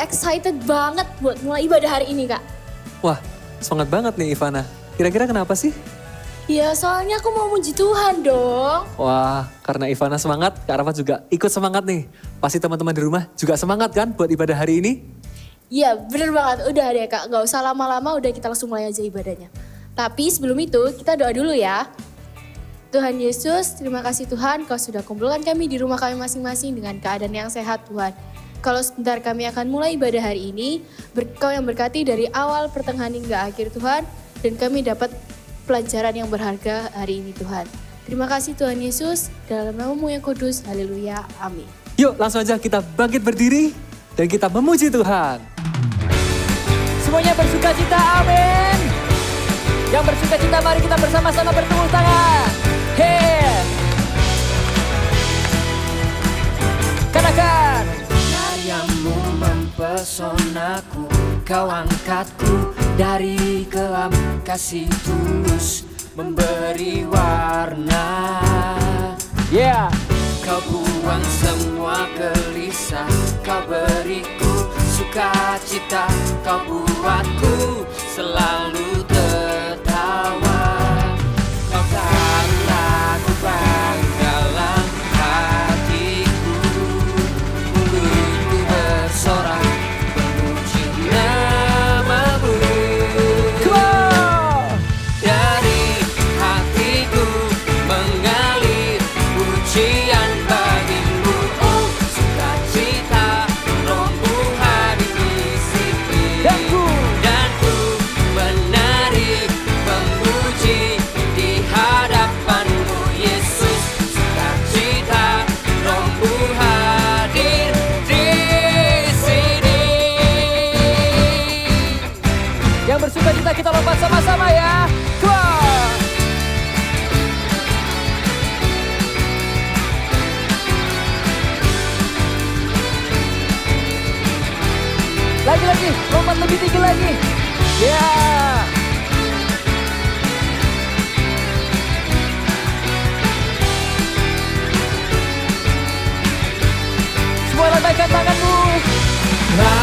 excited banget buat mulai ibadah hari ini, Kak. Wah, semangat banget nih Ivana. Kira-kira kenapa sih? Ya soalnya aku mau muji Tuhan dong. Wah, karena Ivana semangat, Kak Rafa juga ikut semangat nih. Pasti teman-teman di rumah juga semangat kan buat ibadah hari ini? Iya bener banget, udah deh Kak, gak usah lama-lama, udah kita langsung mulai aja ibadahnya. Tapi sebelum itu kita doa dulu ya. Tuhan Yesus, terima kasih Tuhan Kau sudah kumpulkan kami di rumah kami masing-masing dengan keadaan yang sehat Tuhan. Kalau sebentar kami akan mulai ibadah hari ini, Kau yang berkati dari awal, pertengahan hingga akhir Tuhan, dan kami dapat pelajaran yang berharga hari ini Tuhan. Terima kasih Tuhan Yesus, dalam nama-Mu yang kudus, haleluya, amin. Yuk langsung aja kita bangkit berdiri dan kita memuji Tuhan. Semuanya bersuka cita, amin. Yang bersuka cita mari kita bersama-sama bertepuk tangan. Hey. Katakan. Karyamu mempesonaku, Kau angkatku dari kelam, kasih tulus memberi warna. Yeah. Kau buang semua gelisah, Kau beriku sukacita, Kau buatku selalu tertawa. Kau taruh aku dalam hatiku, mulutku bersorak memuji nama-Mu. Dari hatiku mengalir pujian bagimu, oh sukacita rohmu hadir di sini. Dan ku menari memuji di hadapan-Mu Yesus, sukacita rohmu hadir di sini. Yang bersuka cita kita lompat sama-sama ya. Come on. Lagi, lompat lebih tinggi lagi. Ya. Semua lambaikan tanganmu. La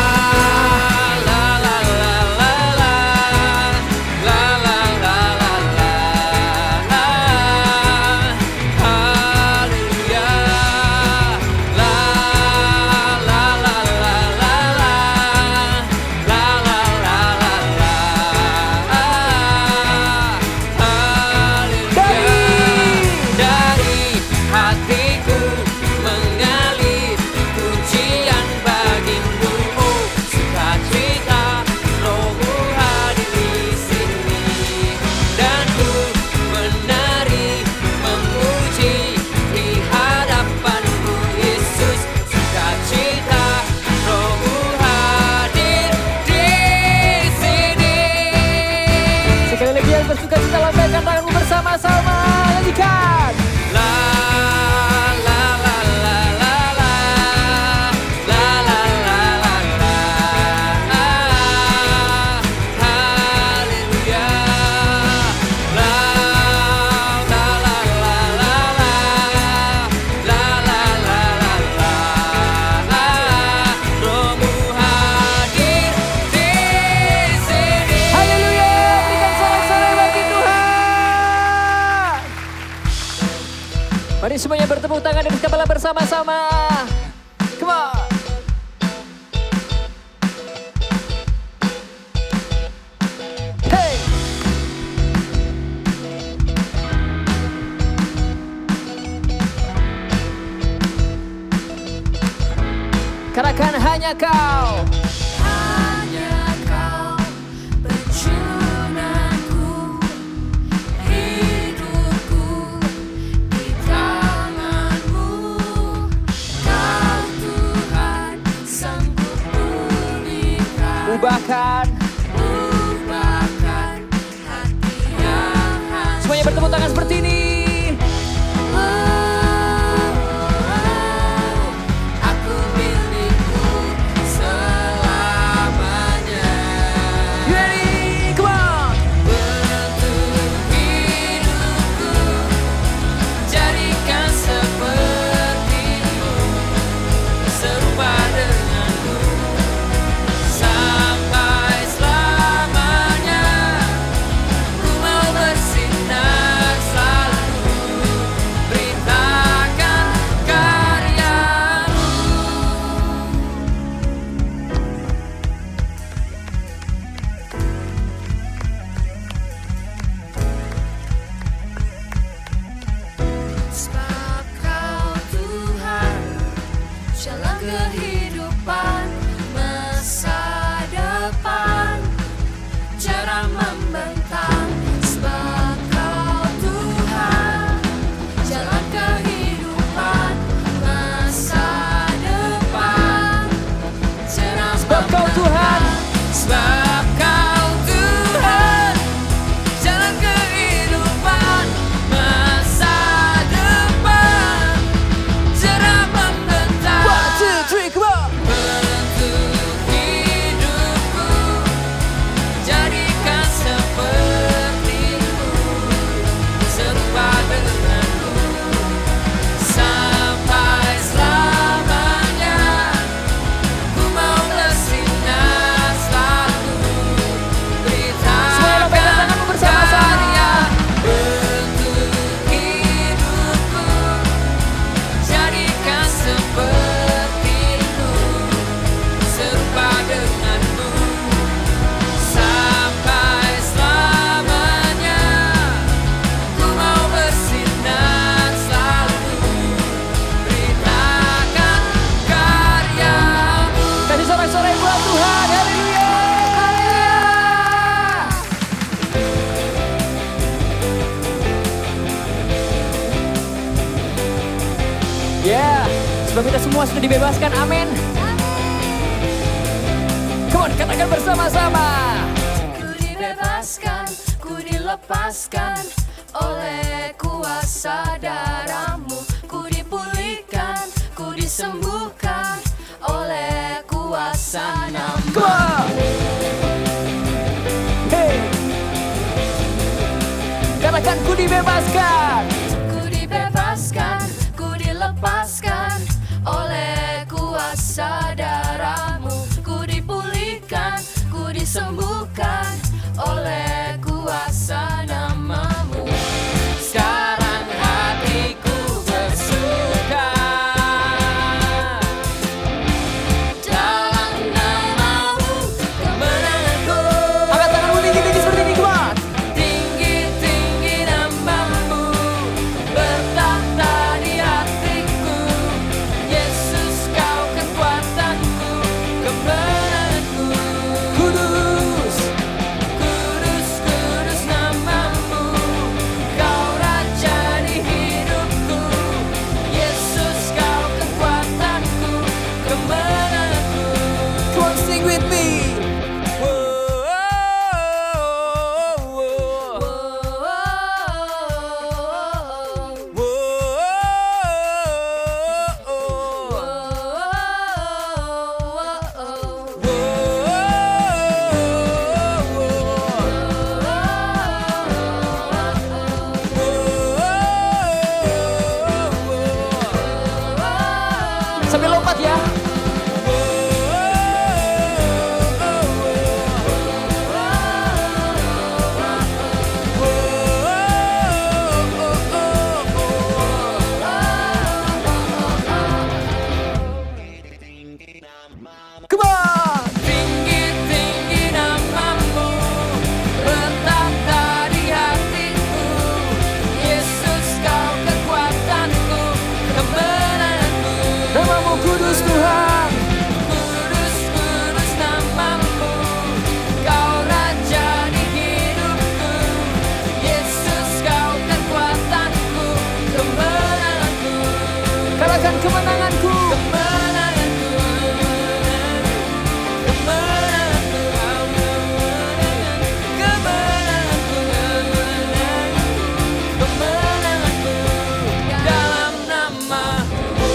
la la la la la la la la la la, haleluya. La la la la la la la la la la, haleluya. Dari hatiku mengalir pujian bagimu, oh sukacita rohmu hadir di sini. Dan ku menari memuji di hadapan-Mu Yesus, sukacita rohmu hadir di sini. Sekali lagi yang bersuka cita lambaikan tanganmu bersama-sama. Nyanyikan. La la la la la la la la la la la, haleluya. La la la la la la la la la la, rohmu hadir di sini. Haleluya. Berikan sorak-sorai bagi Tuhan. Mari semuanya bertepuk tangan dan kepala bersama-sama. Come on. Hey. Katakan hanya Kau. Hanya Kau pencunanku, hidupku di tangan-Mu. Kau Tuhan sanggup pulihkan, Ubahkan. ubahkan hati yang hancur. Semuanya bertepuk tangan seperti ini. Aku milikmu selamanya. Ready? Come on. Bentuk hidupku, jadikan seperti-Mu, serupa denganmu. Sebelum kita semua sudah dibebaskan, amin. Come on, katakan bersama-sama. Ku dibebaskan, ku dilepaskan oleh kuasa darah-Mu. Ku dipulihkan, ku disembuhkan oleh kuasa nama. Come on. Hey. Katakan ku dibebaskan. Ku dibebaskan, ku dilepaskan oleh kuasa darah-Mu. Ku dipulihkan, ku disembuhkan oleh kuasa nama-Mu. Sekarang hatiku bersuka dalam nama-Mu, kemenanganku. Angkat tanganmu tinggi-tinggi seperti ini, come on. Tinggi-tinggi nama-Mu bertahta di hatiku. Yesus, Kau kekuatanku, kemenanganku. Kudus. Kudus, kudus nama-Mu, Kau Raja di hidupku. Yesus, Kau kekuatanku, kemenanganku. Come on, sing with me. Sambil lompat ya. Come on. Tinggi-tinggi nama-Mu bertahta di hatiku. Yesus, Kau kekuatanku, kemenanganku. Namamu kudus Tuhan. Kudus, kudus nama-Mu, Kau Raja di hidupku. Yesus, Kau kekuatanku, kemenanganku. Katakan kemenanganku. Kemenanganku, kemenanganku, kemenanganku, kemenanganku dalam nama-Mu.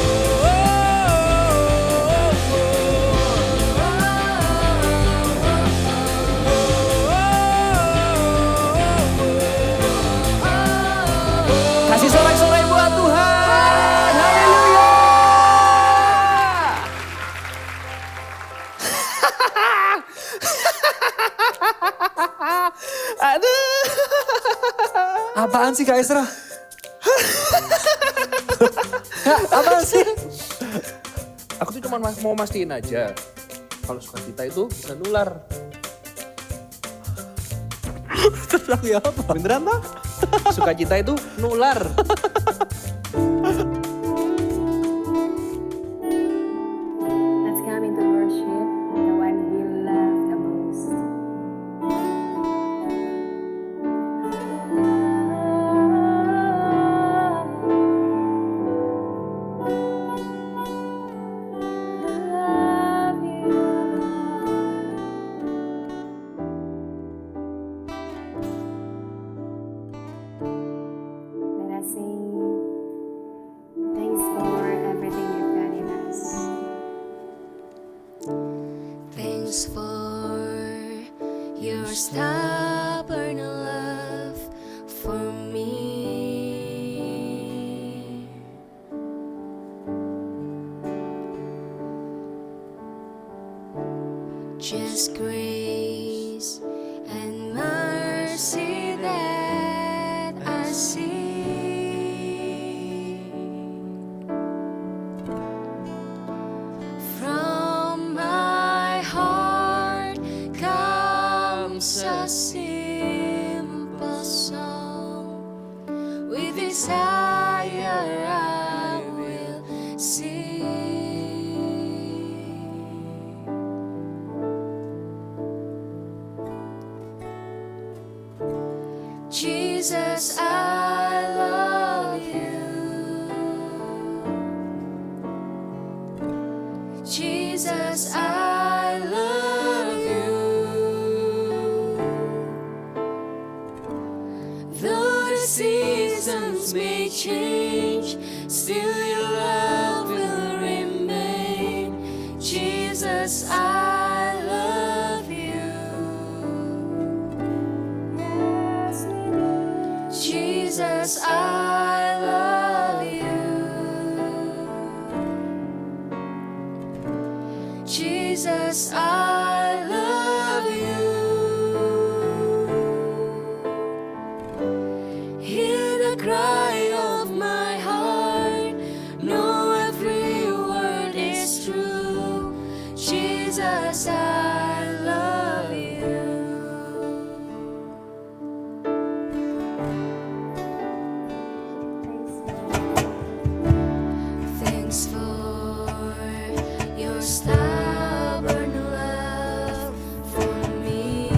Kasih sorak-sorai buat Tuhan. Haleluya. Aduh. Apaan sih Kak Esra? Kak, apaan sih? Aku tuh cuma mau mastiin aja kalau sukacita itu bisa nular. Tenang ya apa? Beneran tak? Sukacita itu nular. Let's come into worship, the one we love the most. Love you, Let us sing. Thanks for everything you've done in us. Thanks for your stubborn love for me. Just grace and mercy that I see. From my heart comes a simple song. With desire I will sing. Jesus, I love you. seasons may change, still your love will remain. Jesus, I love you. Jesus, I love you. Jesus, I love you. Hear the cry of my heart. Know every word is true. Jesus, I love you. Thanks for your stubborn love for me.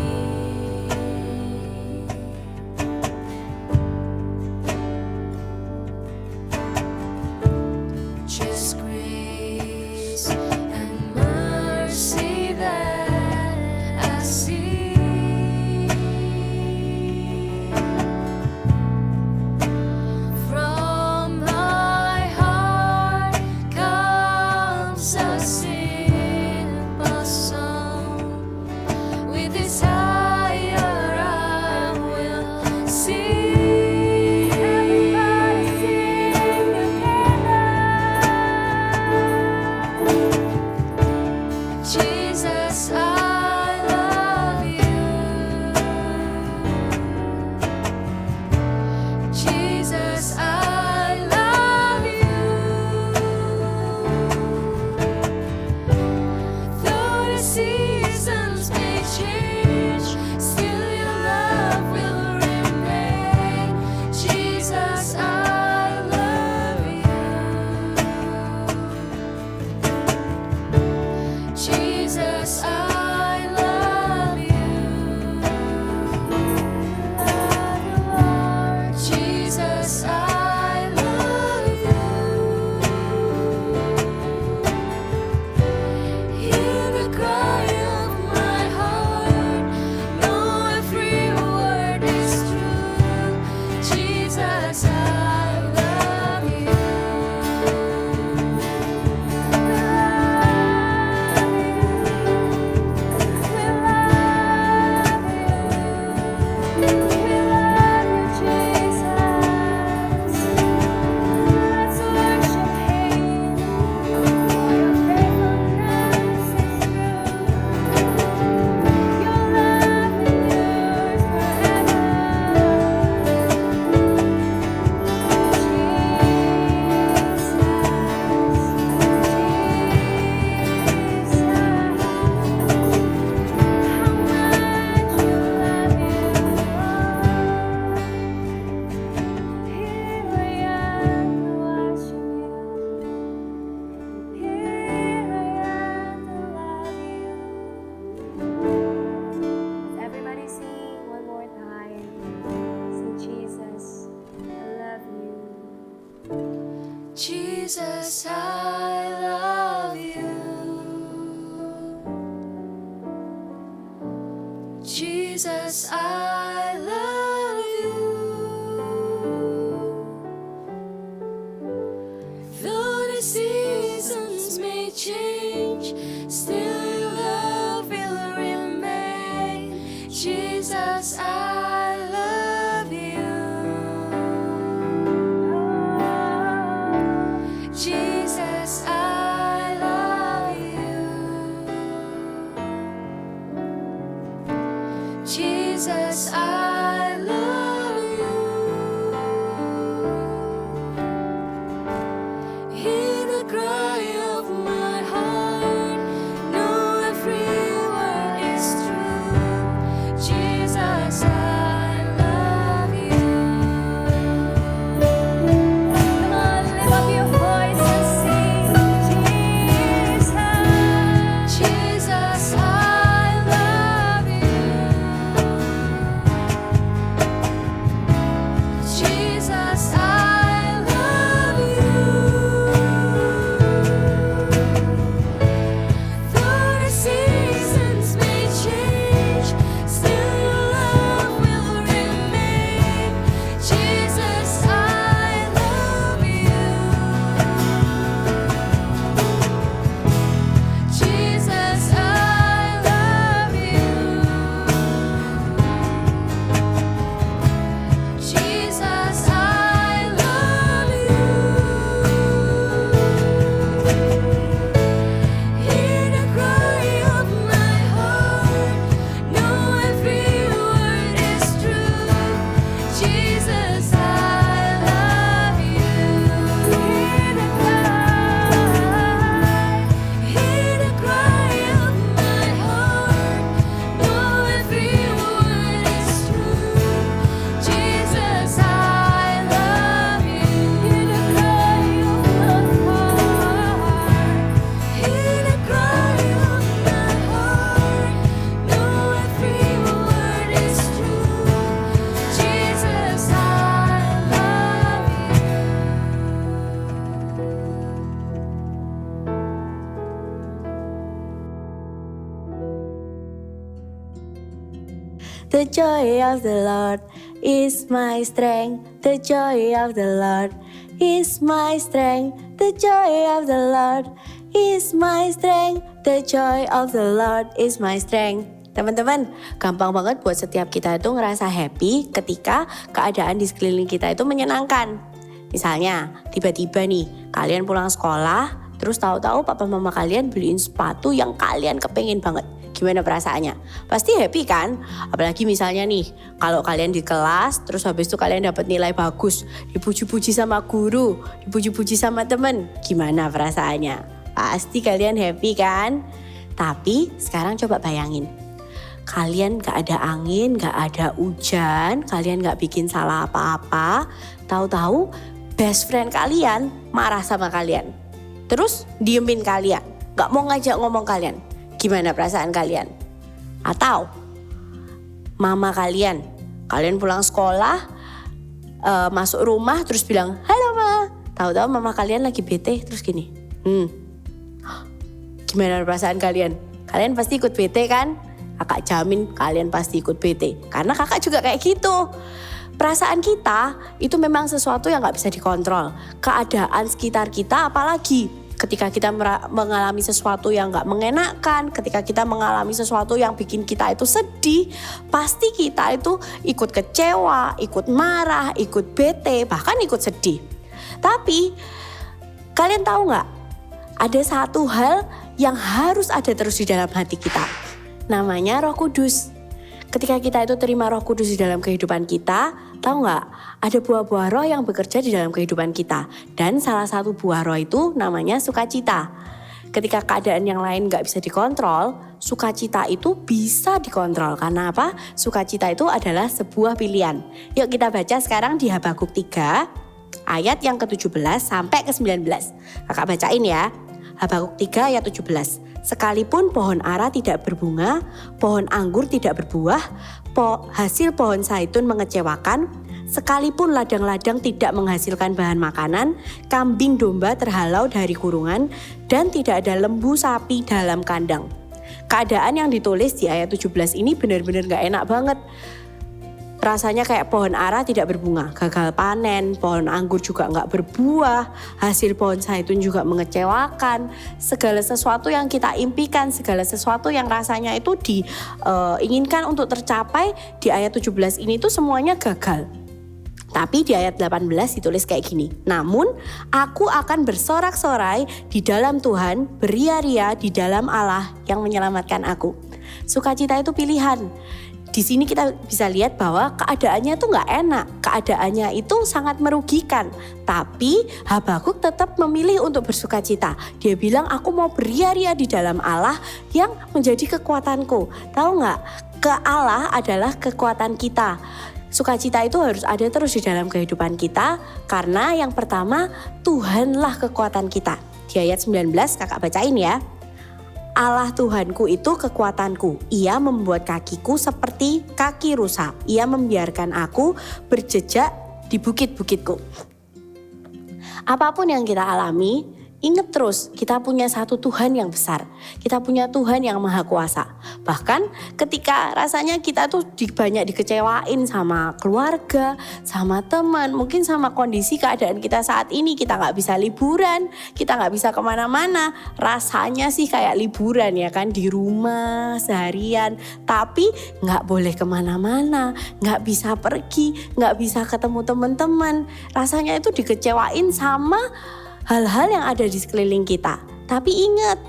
Just grace and mercy that I see. From my heart comes a simple song. With desire I will sing. Everybody sing together. Jesus, I love you. Jesus, I love you. Though the seasons may change, still your love will remain. Jesus, I love you. Jesus, I love you. Jesus, I love you. Hear the cry of my heart. Know every word is true. Jesus, I love you. Everybody sing one more time. Sing Jesus, I love you. Jesus, I love you. Jesus, I love you. Though the seasons may change, still your love will remain. Jesus, I love you. Jesus, I love you. Jesus, I love you. Hear the cry of my heart. Know every word is true. Jesus, I love you. Come on, lift up your voice and sing. Jesus, Jesus, I love you. Jesus, I love you. Though the seasons may change, still your love The joy of the Lord is my strength. The joy of the Lord is my strength. The joy of the Lord is my strength. The joy of the Lord is my strength. Teman-teman, gampang banget buat setiap kita itu ngerasa happy ketika keadaan di sekeliling kita itu menyenangkan. Misalnya, tiba-tiba nih, kalian pulang sekolah, terus tahu-tahu papa mama kalian beliin sepatu yang kalian kepengen banget. Gimana perasaannya? Pasti happy kan? Apalagi misalnya nih, kalau kalian di kelas, terus habis itu kalian dapat nilai bagus, dipuji-puji sama guru, dipuji-puji sama temen. Gimana perasaannya? Pasti kalian happy kan? Tapi sekarang coba bayangin. Kalian gak ada angin, gak ada hujan, kalian gak bikin salah apa-apa. Tahu-tahu best friend kalian marah sama kalian. Terus diemin kalian, gak mau ngajak ngomong kalian. Gimana perasaan kalian? Atau mama kalian pulang sekolah, masuk rumah terus bilang, halo ma. Tahu-tahu mama kalian lagi bete terus gini. Gimana perasaan kalian? Kalian pasti ikut bete kan? Kakak jamin kalian pasti ikut bete. Karena kakak juga kayak gitu. Perasaan kita itu memang sesuatu yang gak bisa dikontrol. Keadaan sekitar kita apalagi ketika kita mengalami sesuatu yang gak mengenakan, ketika kita mengalami sesuatu yang bikin kita itu sedih, pasti kita itu ikut kecewa, ikut marah, ikut bete, bahkan ikut sedih. Tapi kalian tahu gak? Ada satu hal yang harus ada terus di dalam hati kita. Namanya Roh Kudus. Ketika kita itu terima Roh Kudus di dalam kehidupan kita, tahu nggak? Ada buah-buah roh yang bekerja di dalam kehidupan kita. Dan salah satu buah roh itu namanya sukacita. Ketika keadaan yang lain nggak bisa dikontrol, sukacita itu bisa dikontrol. Karena apa? Sukacita itu adalah sebuah pilihan. Yuk kita baca sekarang di Habakuk 3, ayat yang ke-17 sampai ke-19. Kakak bacain ya. Habakuk 3 ayat 17. Sekalipun pohon ara tidak berbunga, pohon anggur tidak berbuah, hasil pohon zaitun mengecewakan, sekalipun ladang-ladang tidak menghasilkan bahan makanan, kambing domba terhalau dari kurungan, dan tidak ada lembu sapi dalam kandang. Keadaan yang ditulis di ayat 17 ini benar-benar gak enak banget. Rasanya kayak pohon ara tidak berbunga, gagal panen, pohon anggur juga gak berbuah, hasil pohon zaitun juga mengecewakan. Segala sesuatu yang kita impikan, segala sesuatu yang rasanya itu diinginkan untuk tercapai di ayat 17 ini tuh semuanya gagal. Tapi di ayat 18 ditulis kayak gini. Namun aku akan bersorak-sorai di dalam Tuhan, beria-ria di dalam Allah yang menyelamatkan aku. Sukacita itu pilihan. Di sini kita bisa lihat bahwa keadaannya tuh gak enak, keadaannya itu sangat merugikan. Tapi Habakuk tetap memilih untuk bersukacita. Dia bilang aku mau beria-ria di dalam Allah yang menjadi kekuatanku. Tahu gak? Ke Allah adalah kekuatan kita. Sukacita itu harus ada terus di dalam kehidupan kita. Karena yang pertama Tuhanlah kekuatan kita. Di ayat 19 kakak bacain ya. Allah Tuhanku itu kekuatanku. Ia membuat kakiku seperti kaki rusa. Ia membiarkan aku berjejak di bukit-bukitku. Apapun yang kita alami, ingat terus kita punya satu Tuhan yang besar. Kita punya Tuhan yang maha kuasa. Bahkan ketika rasanya kita tuh banyak dikecewain sama keluarga, sama teman, mungkin sama kondisi keadaan kita saat ini. Kita gak bisa liburan, kita gak bisa kemana-mana. Rasanya sih kayak liburan ya kan, di rumah seharian. Tapi gak boleh kemana-mana, gak bisa pergi, gak bisa ketemu teman-teman. Rasanya itu dikecewain sama hal-hal yang ada di sekeliling kita. Tapi ingat,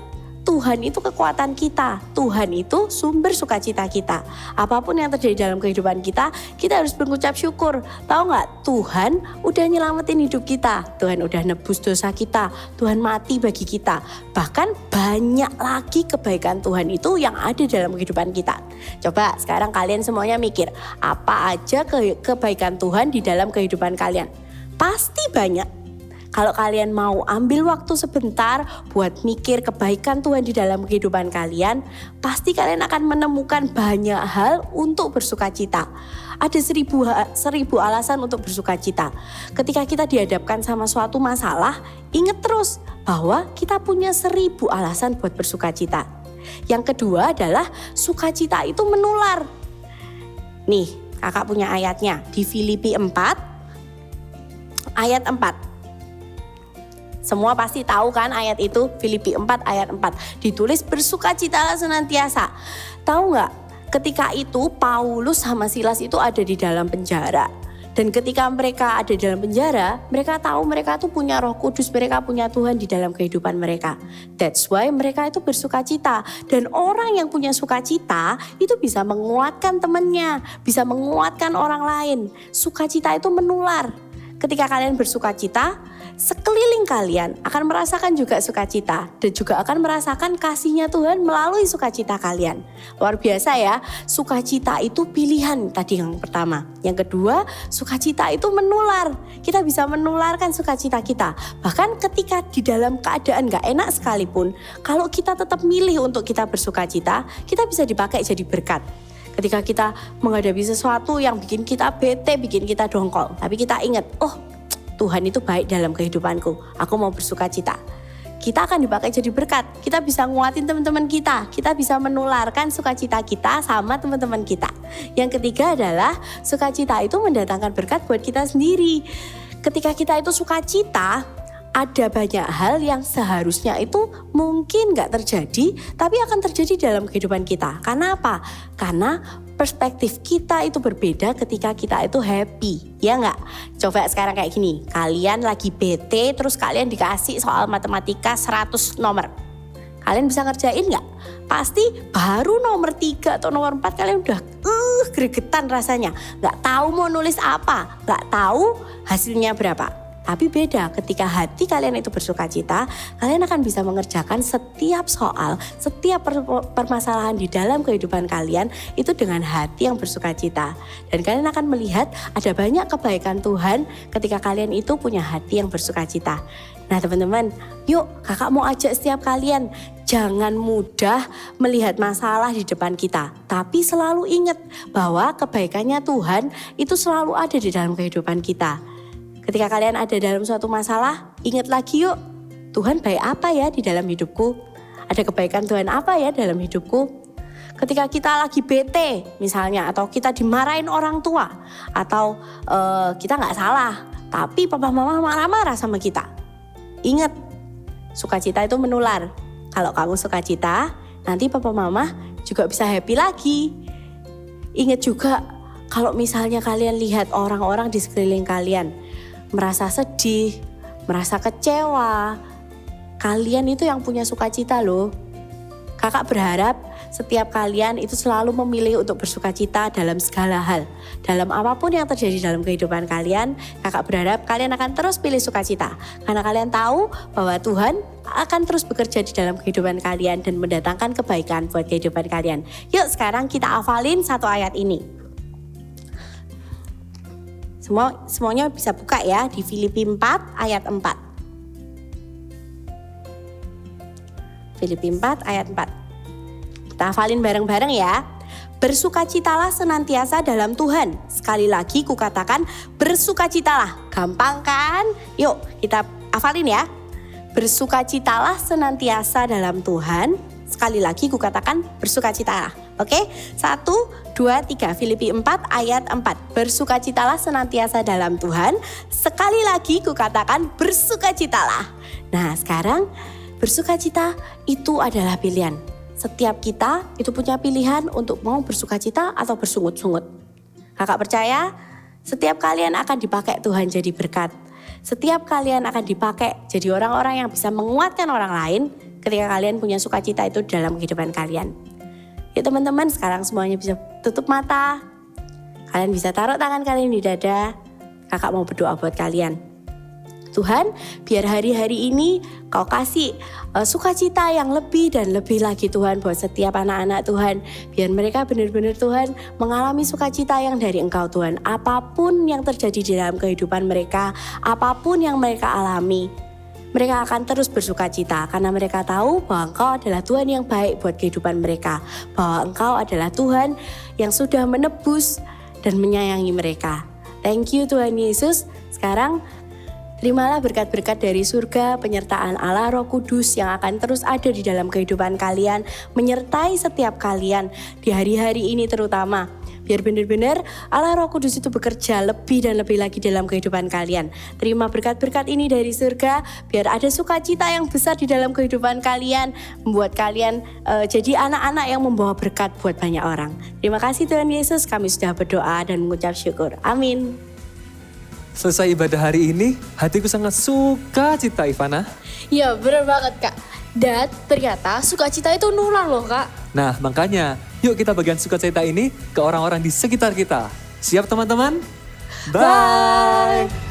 Tuhan itu kekuatan kita. Tuhan itu sumber sukacita kita. Apapun yang terjadi dalam kehidupan kita, kita harus mengucap syukur. Tahu gak? Tuhan udah nyelamatin hidup kita. Tuhan udah nebus dosa kita. Tuhan mati bagi kita. Bahkan banyak lagi kebaikan Tuhan itu yang ada dalam kehidupan kita. Coba sekarang kalian semuanya mikir, apa aja kebaikan Tuhan di dalam kehidupan kalian? Pasti banyak. Kalau kalian mau ambil waktu sebentar buat mikir kebaikan Tuhan di dalam kehidupan kalian, pasti kalian akan menemukan banyak hal untuk bersukacita. Ada seribu alasan untuk bersukacita. Ketika kita dihadapkan sama suatu masalah, ingat terus bahwa kita punya 1000 alasan buat bersukacita. Yang kedua adalah sukacita itu menular. Nih, kakak punya ayatnya di Filipi 4 ayat 4. Semua pasti tahu kan ayat itu, Filipi 4 ayat 4. Ditulis bersukacitalah senantiasa. Tahu nggak? Ketika itu Paulus sama Silas itu ada di dalam penjara. Dan ketika mereka ada di dalam penjara, mereka tahu mereka tuh punya Roh Kudus, mereka punya Tuhan di dalam kehidupan mereka. That's why mereka itu bersukacita. Dan orang yang punya sukacita itu bisa menguatkan temannya, bisa menguatkan orang lain. Sukacita itu menular. Ketika kalian bersukacita, sekeliling kalian akan merasakan juga sukacita dan juga akan merasakan kasih-Nya Tuhan melalui sukacita kalian. Luar biasa ya, sukacita itu pilihan tadi yang pertama. Yang kedua, sukacita itu menular. Kita bisa menularkan sukacita kita. Bahkan ketika di dalam keadaan gak enak sekalipun, kalau kita tetap milih untuk kita bersukacita, kita bisa dipakai jadi berkat. Ketika kita menghadapi sesuatu yang bikin kita bete, bikin kita dongkol. Tapi kita ingat, oh Tuhan itu baik dalam kehidupanku. Aku mau bersukacita. Kita akan dipakai jadi berkat. Kita bisa nguatin teman-teman kita. Kita bisa menularkan sukacita kita sama teman-teman kita. Yang ketiga adalah sukacita itu mendatangkan berkat buat kita sendiri. Ketika kita itu sukacita, ada banyak hal yang seharusnya itu mungkin gak terjadi, tapi akan terjadi dalam kehidupan kita. Karena apa? Karena perspektif kita itu berbeda ketika kita itu happy, ya gak? Coba sekarang kayak gini, kalian lagi bete terus kalian dikasih soal matematika 100 nomor. Kalian bisa ngerjain gak? Pasti baru nomor 3 atau nomor 4 kalian udah gregetan rasanya. Gak tahu mau nulis apa, gak tahu hasilnya berapa. Tapi beda ketika hati kalian itu bersukacita, kalian akan bisa mengerjakan setiap soal, setiap permasalahan di dalam kehidupan kalian itu dengan hati yang bersukacita. Dan kalian akan melihat ada banyak kebaikan Tuhan ketika kalian itu punya hati yang bersukacita. Nah teman-teman, yuk kakak mau ajak setiap kalian, jangan mudah melihat masalah di depan kita. Tapi selalu ingat bahwa kebaikannya Tuhan itu selalu ada di dalam kehidupan kita. Ketika kalian ada dalam suatu masalah, ingat lagi yuk, Tuhan baik apa ya di dalam hidupku? Ada kebaikan Tuhan apa ya dalam hidupku? Ketika kita lagi bete misalnya, atau kita dimarahin orang tua, atau kita gak salah, tapi papa mama marah-marah sama kita. Ingat, sukacita itu menular. Kalau kamu sukacita, nanti papa mama juga bisa happy lagi. Ingat juga, kalau misalnya kalian lihat orang-orang di sekeliling kalian merasa sedih, merasa kecewa, kalian itu yang punya sukacita loh. Kakak berharap setiap kalian itu selalu memilih untuk bersukacita dalam segala hal. Dalam apapun yang terjadi dalam kehidupan kalian, kakak berharap kalian akan terus pilih sukacita. Karena kalian tahu bahwa Tuhan akan terus bekerja di dalam kehidupan kalian dan mendatangkan kebaikan buat kehidupan kalian. Yuk sekarang kita hafalin satu ayat ini. Semuanya bisa buka ya di Filipi 4 ayat 4. Filipi 4 ayat 4. Kita hafalin bareng-bareng ya. Bersukacitalah senantiasa dalam Tuhan. Sekali lagi kukatakan bersukacitalah. Gampang kan? Yuk kita hafalin ya. Bersukacitalah senantiasa dalam Tuhan. Sekali lagi kukatakan bersukacitalah. Oke? 1, 2, 3. Filipi 4 ayat 4. Bersukacitalah senantiasa dalam Tuhan. Sekali lagi kukatakan bersukacitalah. Nah sekarang bersukacita itu adalah pilihan. Setiap kita itu punya pilihan untuk mau bersukacita atau bersungut-sungut. Kakak percaya setiap kalian akan dipakai Tuhan jadi berkat. Setiap kalian akan dipakai jadi orang-orang yang bisa menguatkan orang lain ketika kalian punya sukacita itu dalam kehidupan kalian. Ya teman-teman, sekarang semuanya bisa tutup mata. Kalian bisa taruh tangan kalian di dada. Kakak mau berdoa buat kalian. Tuhan, biar hari-hari ini Kau kasih sukacita yang lebih dan lebih lagi Tuhan buat setiap anak-anak Tuhan. Biar mereka benar-benar Tuhan mengalami sukacita yang dari Engkau Tuhan. Apapun yang terjadi di dalam kehidupan mereka, apapun yang mereka alami, mereka akan terus bersukacita karena mereka tahu bahwa Engkau adalah Tuhan yang baik buat kehidupan mereka. Bahwa Engkau adalah Tuhan yang sudah menebus dan menyayangi mereka. Thank you Tuhan Yesus. Sekarang terimalah berkat-berkat dari surga, penyertaan Allah Roh Kudus yang akan terus ada di dalam kehidupan kalian, menyertai setiap kalian di hari-hari ini terutama. Biar benar-benar Allah Roh Kudus itu bekerja lebih dan lebih lagi dalam kehidupan kalian. Terima berkat-berkat ini dari surga, biar ada sukacita yang besar di dalam kehidupan kalian, membuat kalian jadi anak-anak yang membawa berkat buat banyak orang. Terima kasih Tuhan Yesus, kami sudah berdoa dan mengucap syukur. Amin. Selesai ibadah hari ini, hatiku sangat suka cita Ivana. Ya bener banget kak. Dan ternyata sukacita itu nular loh kak. Nah makanya, yuk kita bagian sukacita ini ke orang-orang di sekitar kita. Siap teman-teman? Bye!